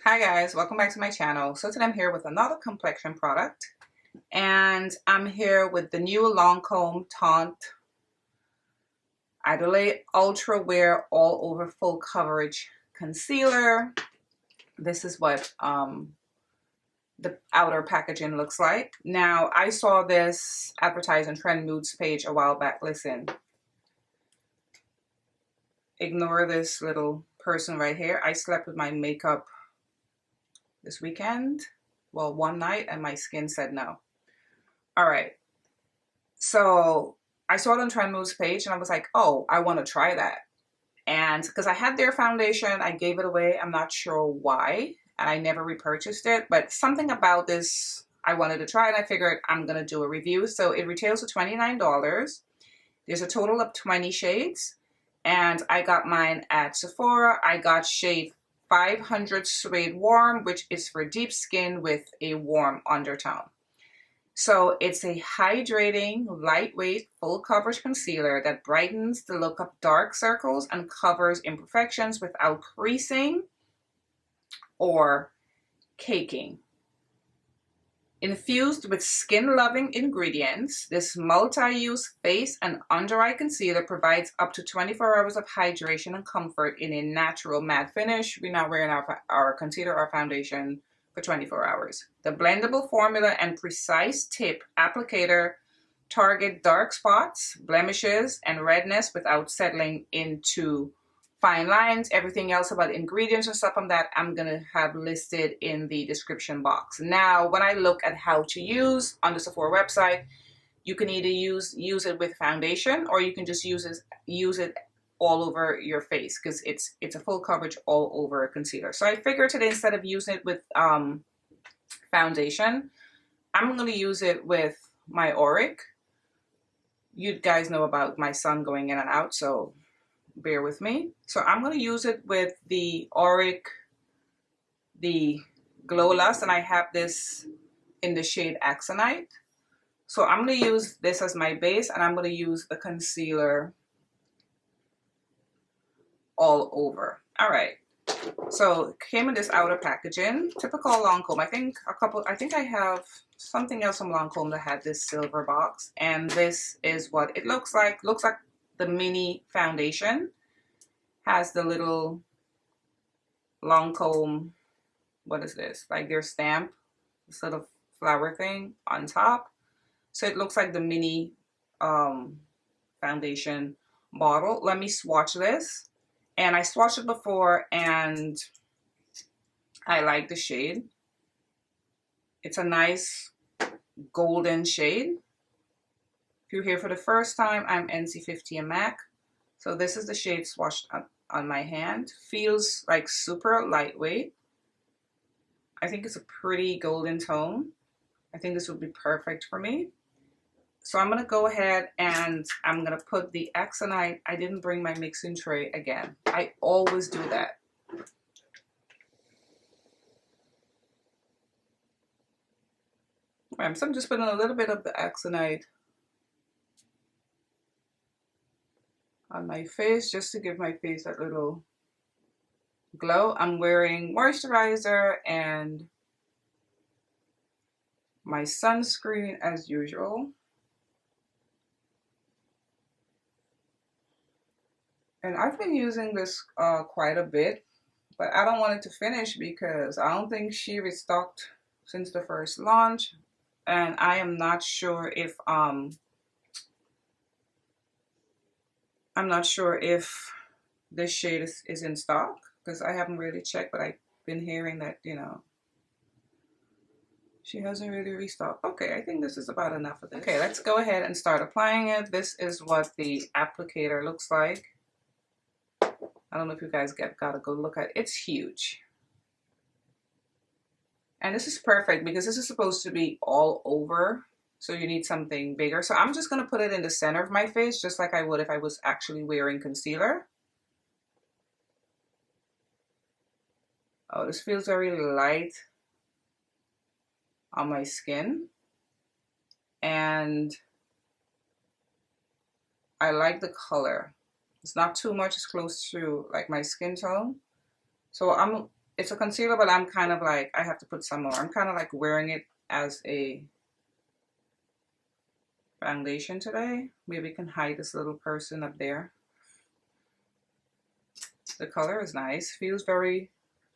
Hi guys, welcome back to my channel. So today I'm here with another complexion product, and I'm here with the new Lancome Teint Idole Ultra Wear All Over Full Coverage Concealer. This is what the outer packaging looks like. Now, I saw this advertised on Trend Moods page a while back. Listen, ignore this little person right here. I slept with my makeup this weekend, well, one night, and my skin said no. All right, so I saw it on Trend Moods page and I was like, oh, I want to try that. And because I had their foundation, I gave it away. I'm not sure why, and I never repurchased it, but something about this, I wanted to try it. I figured I'm going to do a review. So it retails for $29. There's a total of 20 shades, and I got mine at Sephora. I got shade 500 Suede Warm, which is for deep skin with a warm undertone. So it's a hydrating, lightweight, full coverage concealer that brightens the look of dark circles and covers imperfections without creasing or caking. Infused with skin-loving ingredients, this multi-use face and under-eye concealer provides up to 24 hours of hydration and comfort in a natural matte finish. We're not wearing our concealer or foundation for 24 hours. The blendable formula and precise tip applicator target dark spots, blemishes, and redness without settling into fine lines. Everything else about ingredients and stuff from that I'm gonna have listed in the description box. Now, when I look at how to use on the Sephora website, you can either use it with foundation, or you can just use it all over your face, because it's a full coverage all over concealer. So I figured today, instead of using it with foundation, I'm going to use it with my Auric. You guys know about my son going in and out, so bear with me. So I'm going to use it with the Auric, the Glow Lust, and I have this in the shade Axonite. So I'm going to use this as my base, and I'm going to use the concealer all over. All right, so it came in this outer packaging, typical Lancome. I think I have something else from Lancome that had this silver box, and this is what it looks like. Looks like the mini foundation. Has the little Lancome, what is this, like their stamp, this little flower thing on top. So it looks like the mini foundation bottle. Let me swatch this. And I swatched it before, and I like the shade. It's a nice golden shade. If you're here for the first time, I'm NC50 and MAC. So this is the shade swatched on my hand. Feels like super lightweight. I think it's a pretty golden tone. I think this would be perfect for me. So I'm going to go ahead and I'm going to put the Axonite. I didn't bring my mixing tray again. I always do that. Right, so I'm just putting a little bit of the Axonite on my face just to give my face that little glow. I'm wearing moisturizer and my sunscreen as usual. And I've been using this quite a bit, but I don't want it to finish because I don't think she restocked since the first launch. And I am not sure if this shade is in stock, because I haven't really checked, but I've been hearing that, you know, she hasn't really restocked. Okay, I think this is about enough of this. Okay, let's go ahead and start applying it. This is what the applicator looks like. I don't know if you guys gotta go look at it. It's huge. And this is perfect because this is supposed to be all over. So you need something bigger. So I'm just going to put it in the center of my face, just like I would if I was actually wearing concealer. Oh, this feels very light on my skin. And I like the color. It's not too much. It's close to like my skin tone. So I'm it's a concealer, but I'm kind of like, I have to put some more. I'm kind of like wearing it as a foundation today. Maybe we can hide this little person up there. The color is nice. Feels very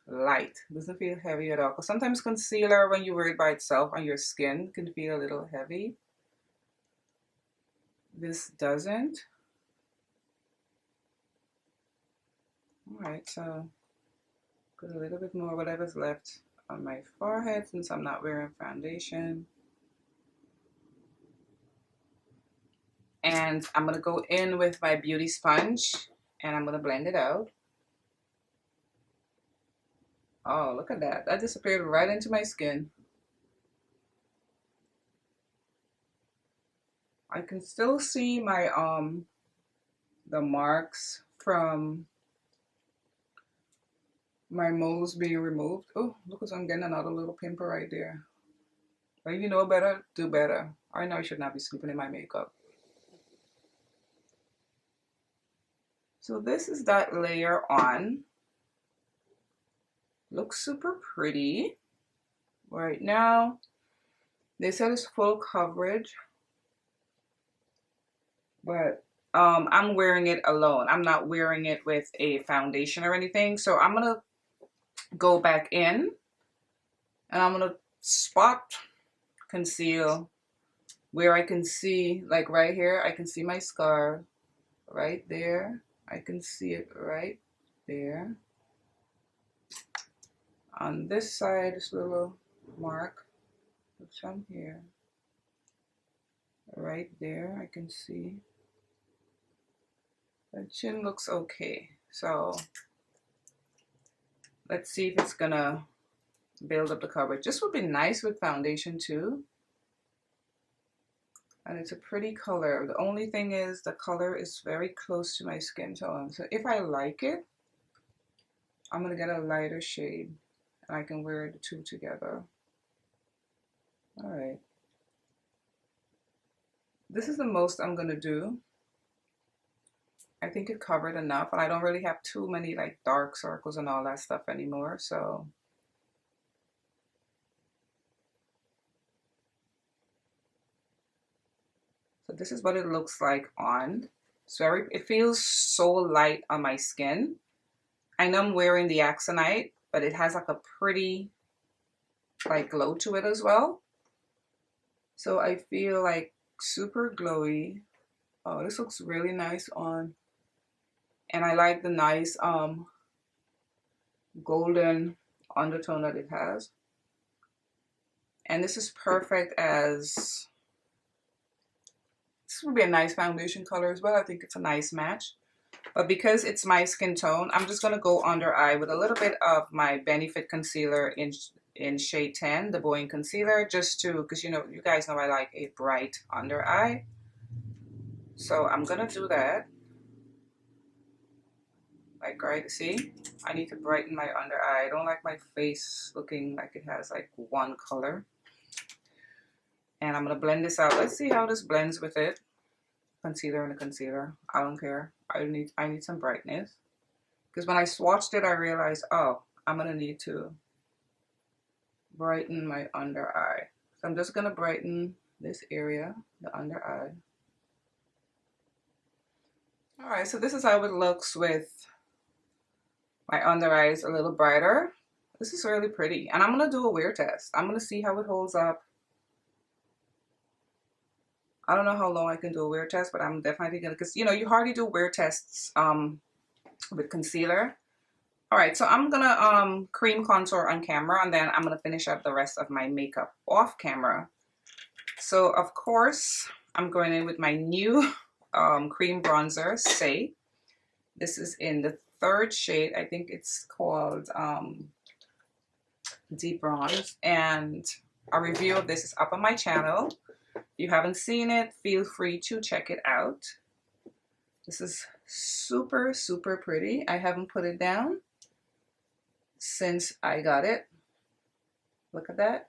light. Doesn't feel heavy at all. Because sometimes concealer, when you wear it by itself on your skin, can feel a little heavy. This doesn't. Alright, so put a little bit more, whatever's left on my forehead since I'm not wearing foundation. And I'm going to go in with my beauty sponge and I'm going to blend it out. Oh, look at that. That disappeared right into my skin. I can still see my the marks from my moles being removed. Oh, look, I'm getting another little pimple right there. But if you know better, do better. I know I should not be sleeping in my makeup. So this is that layer on. Looks super pretty. Right now, they said it's full coverage, but I'm wearing it alone. I'm not wearing it with a foundation or anything. So I'm gonna go back in and I'm gonna spot conceal where I can see, like right here, I can see my scar right there. I can see it right there. On this side, this little mark, from here, right there, I can see. The chin looks okay. So let's see if it's gonna build up the coverage. This would be nice with foundation too. And it's a pretty color. The only thing is the color is very close to my skin tone. So if I like it, I'm gonna get a lighter shade and I can wear the two together. All right. This is the most I'm gonna do. I think it covered enough, and I don't really have too many like dark circles and all that stuff anymore, so. So this is what it looks like on. It feels so light on my skin. I know I'm wearing the Axonite, but it has like a pretty like glow to it as well. So I feel like super glowy. Oh, this looks really nice on. And I like the nice golden undertone that it has. And this is perfect as, this would be a nice foundation color as well. I think it's a nice match. But because it's my skin tone, I'm just going to go under eye with a little bit of my Benefit concealer in shade 10, the Boeing concealer, just to, because you guys know I like a bright under eye. So I'm going to do that. Like, right, see? I need to brighten my under eye. I don't like my face looking like it has like one color. And I'm going to blend this out. Let's see how this blends with it. Concealer and a concealer. I don't care. I need some brightness. Because when I swatched it, I realized, oh, I'm going to need to brighten my under eye. So I'm just going to brighten this area, the under eye. All right, so this is how it looks with my under eyes a little brighter. This is really pretty. And I'm going to do a wear test. I'm going to see how it holds up. I don't know how long I can do a wear test, but I'm definitely going to, because, you hardly do wear tests with concealer. All right, so I'm going to cream contour on camera, and then I'm going to finish up the rest of my makeup off camera. So, of course, I'm going in with my new cream bronzer, Say. This is in the 3rd shade. I think it's called Deep Bronze. And a review of this is up on my channel. If you haven't seen it, feel free to check it out. This is super, super pretty. I haven't put it down since I got it. Look at that.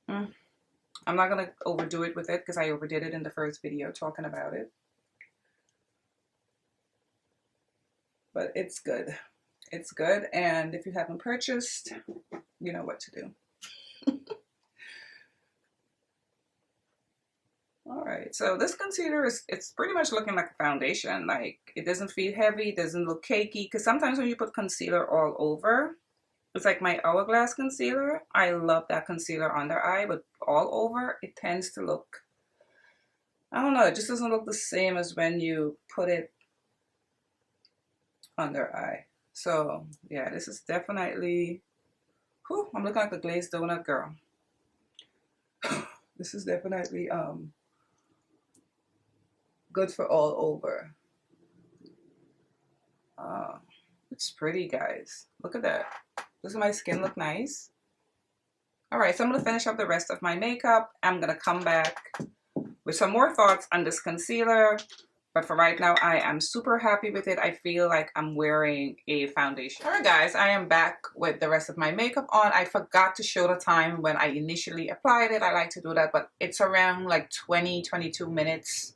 I'm not going to overdo it with it because I overdid it in the first video talking about it. but it's good. It's good, and if you haven't purchased, you know what to do. All right, so this concealer it's pretty much looking like a foundation. Like, it doesn't feel heavy, it doesn't look cakey, because sometimes when you put concealer all over, it's like my Hourglass concealer. I love that concealer under eye, but all over, it tends to look, I don't know, it just doesn't look the same as when you put it under eye. So yeah, this is definitely, whew, I'm looking like a glazed donut girl. This is definitely good for all over. It's pretty, guys. Look at that. Doesn't my skin look nice? All right, so I'm gonna finish up the rest of my makeup. I'm gonna come back with some more thoughts on this concealer. But for right now, I am super happy with it. I feel like I'm wearing a foundation. All right, guys, I am back with the rest of my makeup on. I forgot to show the time when I initially applied it. I like to do that, but it's around like 20-22 minutes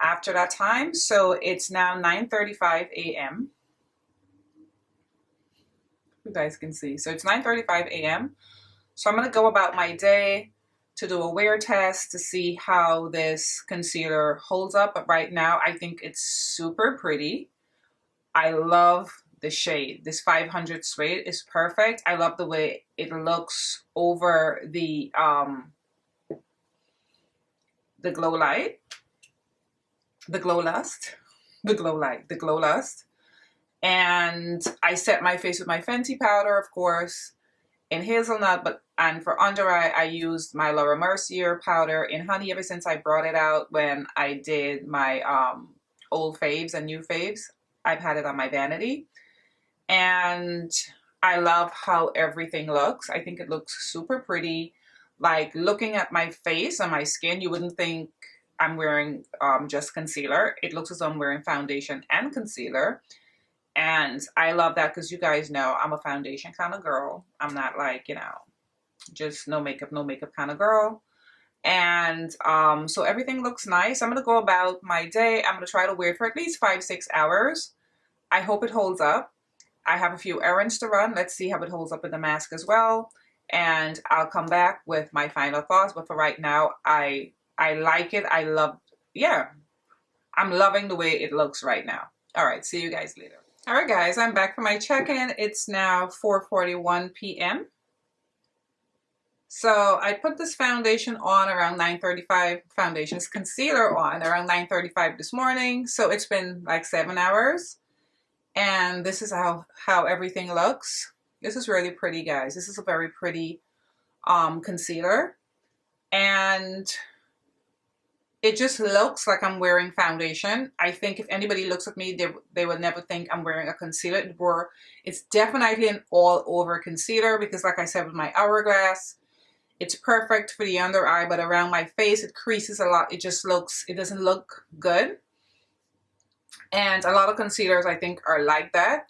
after that time. So it's now 9:35 a.m. You guys can see. So it's 9:35 a.m. So I'm going to go about my day to do a wear test to see how this concealer holds up. But right now, I think it's super pretty. I love the shade. This 500 Suede is perfect. I love the way it looks over the glow light, the glow lust, the glow light, the glow lust. And I set my face with my Fenty powder, of course, in hazelnut, and for under eye, I used my Laura Mercier powder in honey ever since I brought it out when I did my old faves and new faves. I've had it on my vanity, and I love how everything looks. I think it looks super pretty. Like, looking at my face and my skin, you wouldn't think I'm wearing just concealer. It looks as though I'm wearing foundation and concealer. And I love that because you guys know I'm a foundation kind of girl. I'm not like, you know, just no makeup kind of girl. And so everything looks nice. I'm going to go about my day. I'm going to try to wear it for at least 5-6 hours. I hope it holds up. I have a few errands to run. Let's see how it holds up with the mask as well. And I'll come back with my final thoughts. But for right now, I like it. I love, yeah, I'm loving the way it looks right now. All right, see you guys later. All right, guys, I'm back for my check-in. It's now 4:41 p.m. So I put this foundation on around 9:35, foundation's concealer on around 9:35 this morning. So it's been like 7 hours. And this is how everything looks. This is really pretty, guys. This is a very pretty concealer. And it just looks like I'm wearing foundation. I think if anybody looks at me, they will never think I'm wearing a concealer. It's definitely an all-over concealer because, like I said, with my Hourglass, it's perfect for the under eye, but around my face, it creases a lot. It doesn't look good. And a lot of concealers, I think, are like that.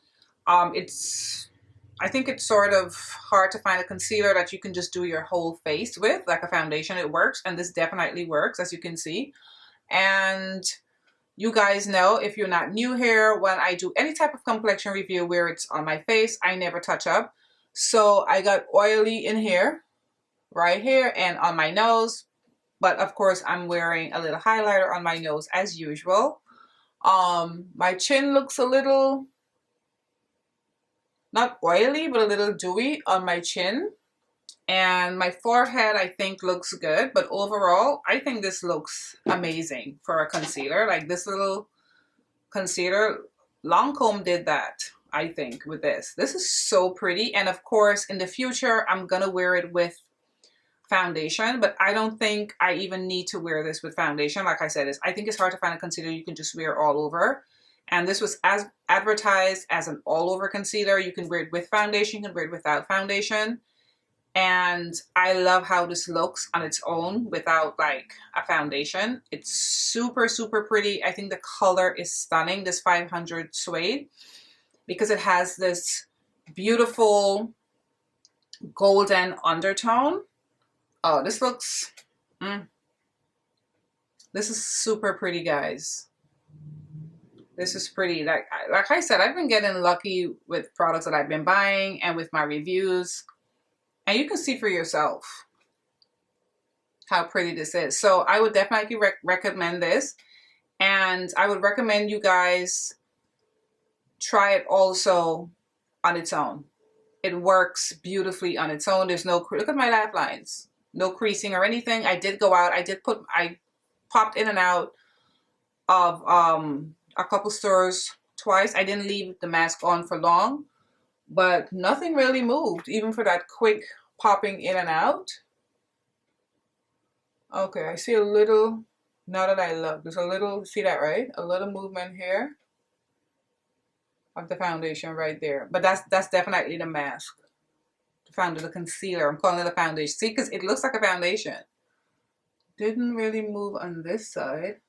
I think it's sort of hard to find a concealer that you can just do your whole face with, like a foundation. It works, and this definitely works, as you can see. And you guys know, if you're not new here, when I do any type of complexion review where it's on my face, I never touch up. So I got oily in here, right here, and on my nose. But of course, I'm wearing a little highlighter on my nose as usual. My chin looks a little, not oily, but a little dewy on my chin. And my forehead, I think, looks good. But overall, I think this looks amazing for a concealer. Like, this little concealer, Lancome did that, I think, with this. This is so pretty. And of course, in the future, I'm going to wear it with foundation. But I don't think I even need to wear this with foundation. Like I said, I think it's hard to find a concealer you can just wear all over. And this was as advertised as an all-over concealer. You can wear it with foundation, you can wear it without foundation. And I love how this looks on its own without like a foundation. It's super, super pretty. I think the color is stunning, this 500 Suede, because it has this beautiful golden undertone. Oh, this looks, this is super pretty, guys. This is pretty. Like I said, I've been getting lucky with products that I've been buying and with my reviews. And you can see for yourself how pretty this is. So I would definitely recommend this. And I would recommend you guys try it also on its own. It works beautifully on its own. There's no, look at my laugh lines. No creasing or anything. I did go out. I popped in and out of a couple stores twice. I didn't leave the mask on for long, but nothing really moved, even for that quick popping in and out. Okay, I see a little, now that I look, there's a little, see that, right? A little movement here of the foundation right there. But that's definitely the mask. The concealer. I'm calling it a foundation. See, because it looks like a foundation. Didn't really move on this side.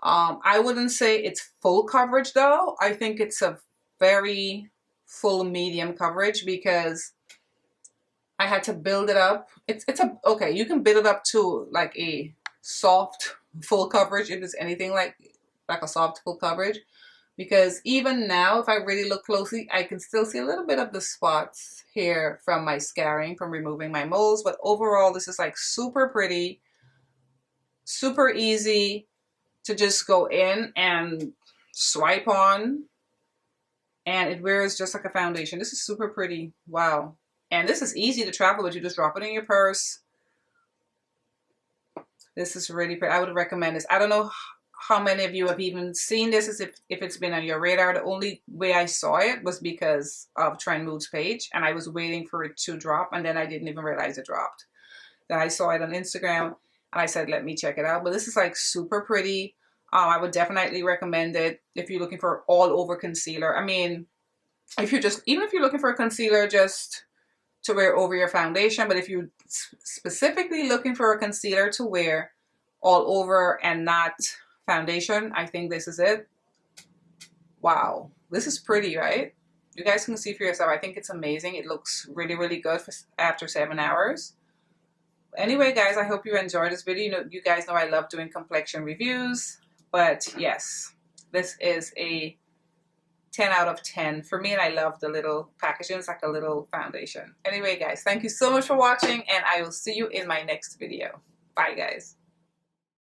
I wouldn't say it's full coverage though. I think it's a very full medium coverage because I had to build it up. Okay, you can build it up to like a soft full coverage if it's anything like a soft full coverage. Because even now, if I really look closely, I can still see a little bit of the spots here from my scarring, from removing my moles. But overall, this is like super pretty, super easy to just go in and swipe on. And it wears just like a foundation. This is super pretty. Wow. And this is easy to travel with. You just drop it in your purse. This is really pretty. I would recommend this. I don't know how many of you have even seen this, as if it's been on your radar. The only way I saw it was because of Trend Mood's page, and I was waiting for it to drop, and then I didn't even realize it dropped. Then I saw it on Instagram, and I said, let me check it out. But this is like super pretty. I would definitely recommend it if you're looking for all over concealer. I mean, even if you're looking for a concealer just to wear over your foundation, but if you're specifically looking for a concealer to wear all over and not foundation, I think this is it. Wow, this is pretty, right? You guys can see for yourself. I think it's amazing. It looks really, really good after 7 hours. Anyway, guys, I hope you enjoyed this video. You guys know I love doing complexion reviews, but yes, this is a 10 out of 10 for me, and I love the little packaging. It's like a little foundation. Anyway, guys, thank you so much for watching, and I will see you in my next video. Bye, guys.